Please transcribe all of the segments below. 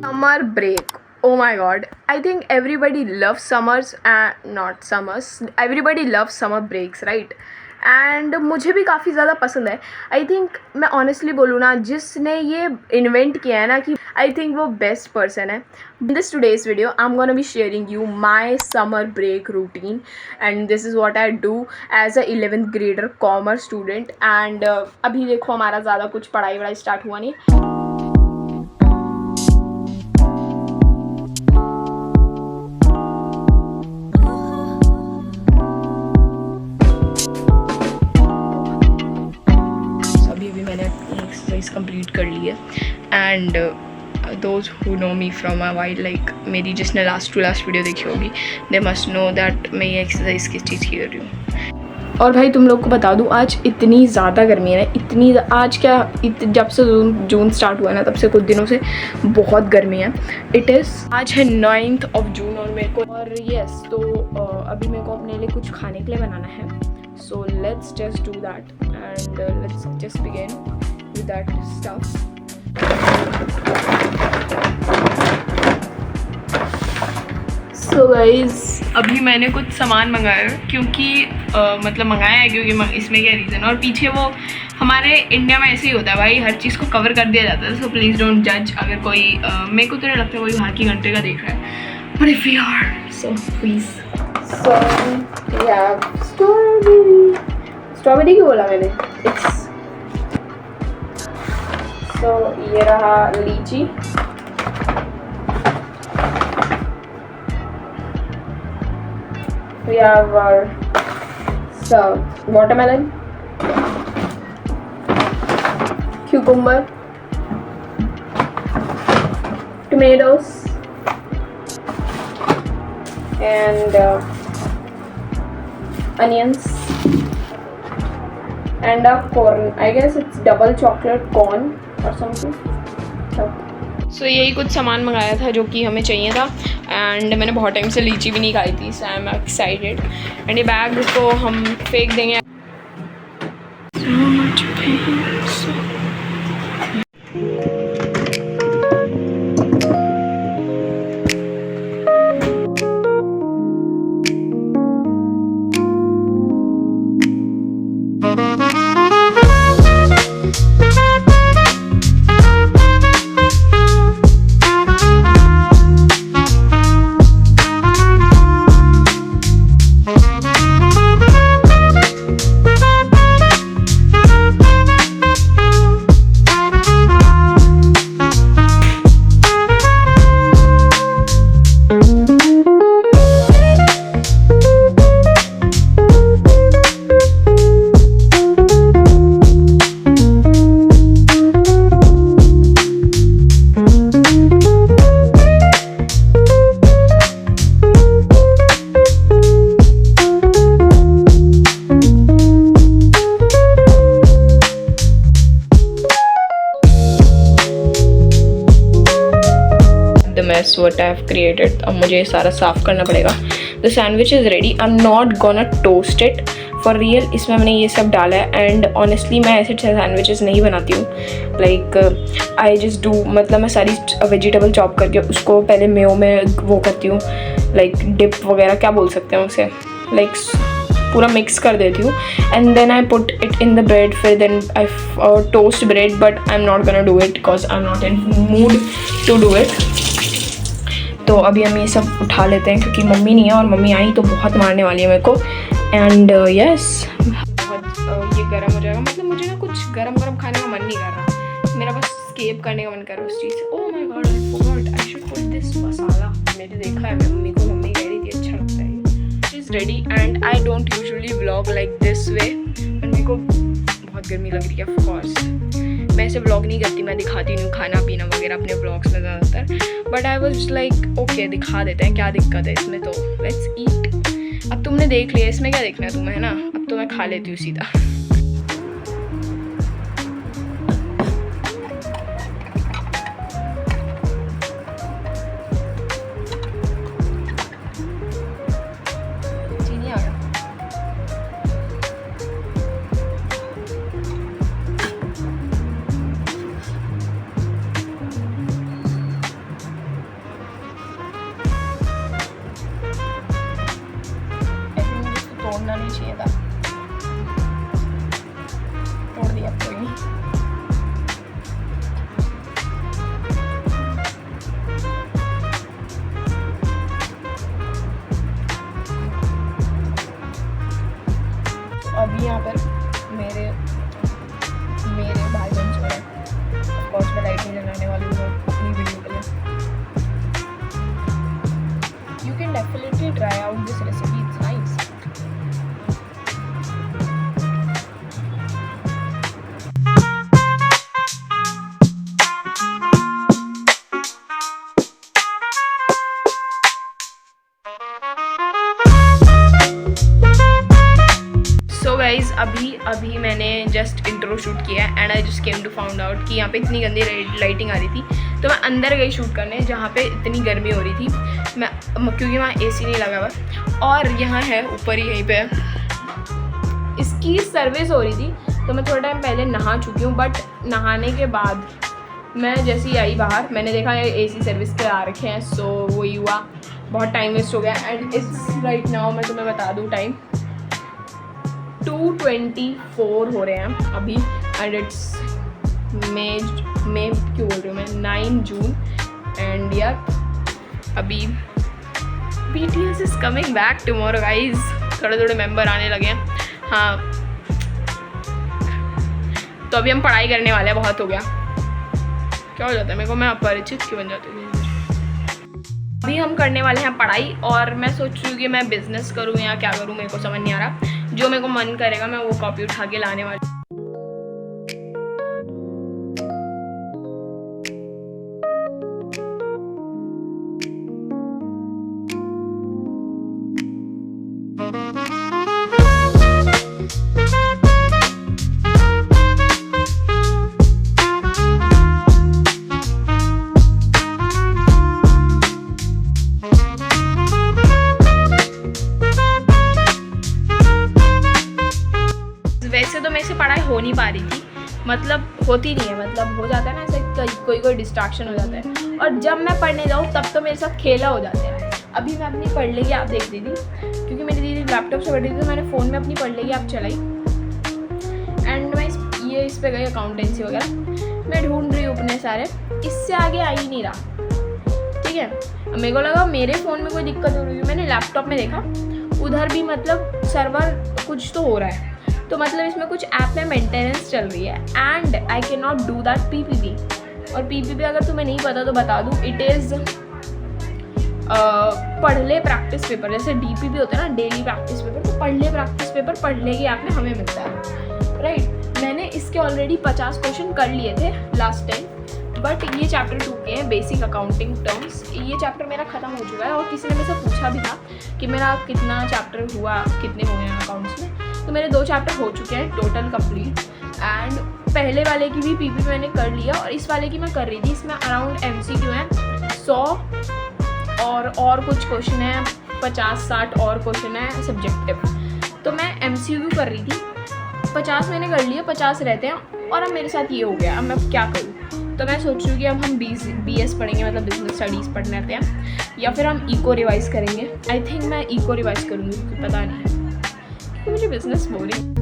Summer break. Oh my god. I think everybody loves summers and not summers. Everybody loves summer breaks, right? And मुझे भी काफ़ी ज़्यादा पसंद है. I think मैं ऑनेस्टली बोलूँ ना, जिसने ये इन्वेंट किया है ना, कि आई थिंक वो बेस्ट पर्सन है. In this today's video I am gonna be sharing you my summer break routine and this is what I do as a 11th grader commerce student. And अभी देखो हमारा ज़्यादा कुछ पढ़ाई वढ़ाई start हुआ नहीं. कंप्लीट कर ली है. And those who know me from a while, like मेरी जिसने लास्ट टू लास्ट वीडियो देखी होगी, दे मस्ट नो दैट मैं ये एक्सरसाइज किस चीज़ की कर रही हूँ. और भाई तुम लोग को बता दूँ, आज इतनी ज़्यादा गर्मी है, इतनी आज क्या जब से जून स्टार्ट हुआ है ना, तब से कुछ दिनों से बहुत गर्मी है. आज है 9th of June और मेरे को और यस तो अभी मेरे को अपने लिए कुछ खाने के लिए बनाना है. So let's just do that and let's just begin with that stuff. So guys, अभी मैंने कुछ सामान मंगाया क्योंकि मतलब मंगाया है क्योंकि इसमें क्या रीज़न है. और पीछे वो हमारे इंडिया में ऐसे ही होता है भाई, हर चीज़ को कवर कर दिया जाता है. सो प्लीज़ डोंट जज. अगर कोई मेरे को तो नहीं लगता कोई बाहर की कंट्री का देख रहा है, but if you are so please. So we have strawberry क्यों बोला मैंने? इट्स तो ये रहा लीची, we have our watermelon, cucumber, tomatoes and onions and a corn. I guess it's double chocolate corn और समथिंग. सो यही कुछ सामान मंगाया था जो कि हमें चाहिए था. एंड मैंने बहुत टाइम से लीची भी नहीं खाई थी, सो आई एम एक्साइटेड. एंड ये बैग को हम फेंक देंगे. mess what I have created. अब मुझे सारा साफ़ करना पड़ेगा. The sandwich is ready. I'm not gonna toast it for real. इसमें मैंने ये सब डाला है एंड ऑनेस्टली मैं ऐसे सैंडविचेस नहीं बनाती हूँ. लाइक आई जस्ट डू, मतलब मैं सारी वेजिटेबल चॉप करके उसको पहले मेयो में वो करती हूँ, लाइक डिप वगैरह क्या बोल सकते हैं उसे, लाइक पूरा मिक्स कर देती हूँ and then I put it in the bread. फिर then I toast bread, but I am not gonna do it because I am not in mood to do it. तो अभी हम ये सब उठा लेते हैं क्योंकि मम्मी नहीं है और मम्मी आई तो बहुत मारने वाली है मेरे को. एंड यस बहुत ये गर्म हो जाएगा. मतलब मुझे ना कुछ गरम गरम खाने का मन नहीं कर रहा, मेरा बस स्केप करने का मन कर रहा है उस चीज़ से. Oh my God, I forgot I should put this masala. मैंने देखा है मम्मी को, मम्मी कह रही थी अच्छा लगता है. Is ready and I don't usually vlog like this way, मेरे को बहुत गर्मी लग रही है ऑफ कोर्स. मैं ऐसे व्लॉग नहीं करती, मैं दिखाती नहीं हूँ खाना पीना वगैरह अपने व्लॉग्स में ज़्यादातर, but I was like okay दिखा देते हैं, क्या दिक्कत है इसमें, तो लेट्स ईट। अब तुमने देख लिया, इसमें क्या देखना है तुम्हें, है ना। अब तो मैं खा लेती हूँ सीधा। तोड़ना नहीं चाहिए था, तोड़ दिया, कोई नहीं। अभी यहाँ पर मेरे भाई बहन सो रहे हैं। ऑफकोर्स मैं लाइट नहीं जलाने वाली हूँ अपनी वीडियो के लिए। You can definitely try out this recipe, it's nice. Guys अभी मैंने जस्ट इंट्रो शूट किया है and I just came to found out कि यहाँ पे इतनी गंदी लाइटिंग आ रही थी, तो मैं अंदर गई शूट करने जहाँ पे इतनी गर्मी हो रही थी, मैं क्योंकि वहाँ एसी नहीं लगा हुआ। और यहाँ है ऊपर ही यहीं पे इसकी सर्विस हो रही थी, तो मैं थोड़ा टाइम पहले नहा चुकी हूँ, बट नहाने के बाद मैं जैसे ही आई बाहर मैंने देखा ये एसी सर्विस के आ रखे हैं, सो वही हुआ, बहुत टाइम वेस्ट हो गया। एंड इट्स राइट नाउ, मैं तुम्हें बता दूँ टाइम 2:24 हो रहे हैं अभी, एंड इट्स मे क्यों बोल रही हूँ मैं, 9 जून। एंड यार अभी BTS is coming back tomorrow guys, थोड़े थोड़े मेंबर आने लगे हैं। हाँ, तो अभी हम पढ़ाई करने वाले हैं, बहुत हो गया। क्या हो जाता है मेरे को, मैं अपरिचित क्यों बन जाती हूँ। अभी हम करने वाले हैं पढ़ाई, और मैं सोच रही हूँ कि मैं बिज़नेस करूँ या क्या करूँ, मेरे को समझ नहीं आ रहा। जो मेरे को मन करेगा मैं वो कॉपी उठा के लाने वाली। वैसे तो मेरे से पढ़ाई हो नहीं पा रही थी, मतलब होती नहीं है, मतलब हो जाता है ना ऐसे, कोई डिस्ट्रैक्शन हो जाता है, और जब मैं पढ़ने जाऊँ तब तो मेरे साथ खेला हो जाता है। अभी मैं अपनी पढ़ लेगी आप देख दीदी, क्योंकि मेरी दीदी लैपटॉप से पढ़ रही थी, तो मैंने फ़ोन में अपनी पढ़ लेगी आप चलाई। एंड मैं इस पर गई अकाउंटेंसी वगैरह, मैं ढूंढ रही हूँ अपने सारे, इससे आगे आ ही नहीं रहा। ठीक है, मेरे को लगा मेरे फ़ोन में कोई दिक्कत हो रही है, मैंने लैपटॉप में देखा उधर भी मतलब सर्वर कुछ तो हो रहा है, तो मतलब इसमें कुछ ऐप में मेंटेनेंस चल रही है, and I can not do that PPP। और PPP अगर तुम्हें नहीं पता तो बता दूँ, इट इज़ पढ़ ले प्रैक्टिस पेपर, जैसे DPP होता है ना, डेली प्रैक्टिस पेपर, तो पढ़ ले प्रैक्टिस पेपर पढ़ ले के ऐप में हमें मिलता है, राइट। मैंने इसके ऑलरेडी 50 क्वेश्चन कर लिए थे लास्ट टाइम, बट ये चैप्टर 2 के हैं, बेसिक अकाउंटिंग टर्म्स। ये चैप्टर मेरा ख़त्म हो चुका है, और किसी ने मेरे से पूछा भी था कि मेरा कितना चैप्टर हुआ, कितने हो गए हैं अकाउंट्स में, तो मेरे 2 चैप्टर हो चुके हैं टोटल कंप्लीट। एंड पहले वाले की भी PPP मैंने कर लिया, और इस वाले की मैं कर रही थी, इसमें अराउंड MCQ है 100 और कुछ क्वेश्चन है, 50-60 और क्वेश्चन है सब्जेक्टिव, तो मैं MCQ कर रही थी। 50 मैंने कर लिए, 50 रहते हैं, और अब मेरे साथ ये हो गया, अब मैं क्या करूँ। तो मैं सोच रही हूँ कि अब हम BS पढ़ेंगे, मतलब बिजनेस स्टडीज़ पढ़ने आते हैं, या फिर हम इको रिवाइज़ करेंगे। आई थिंक मैं इको रिवाइज़ करूँगी, क्योंकि पता नहीं क्योंकि मुझे बिजनेस बोरिंग।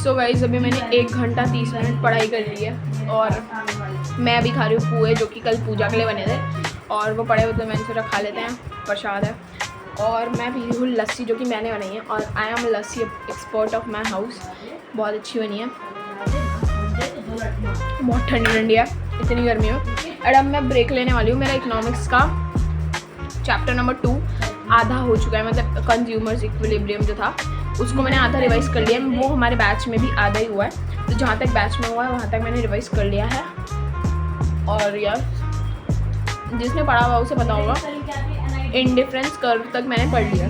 सो गाइस अभी मैंने 1 घंटा 30 मिनट पढ़ाई कर ली है और मैं अभी खा रही हूँ पोहे जो कि कल पूजा के लिए बने थे और वो पड़े हुए तो मैंने सोचा खा लेते हैं, प्रसाद है। और मैं पी रही हूँ लस्सी जो कि मैंने बनाई है और I am lassi expert of my house. बहुत अच्छी बनी है, बहुत ठंडी ठंडी है, इतनी गर्मी हो। और अब मैं ब्रेक लेने वाली हूँ। मेरा इकोनॉमिक्स का चैप्टर नंबर 2 आधा हो चुका है, मतलब कंज्यूमर्स इक्विलिब्रियम जो था उसको मैंने आधा रिवाइज़ कर लिया है। वो हमारे बैच में भी आधा ही हुआ है, तो जहाँ तक बैच में हुआ है वहाँ तक मैंने रिवाइज़ कर लिया है। और यार जिसने पढ़ा हुआ उसे पता होगा, इंडिफरेंस कर्व तक मैंने पढ़ लिया।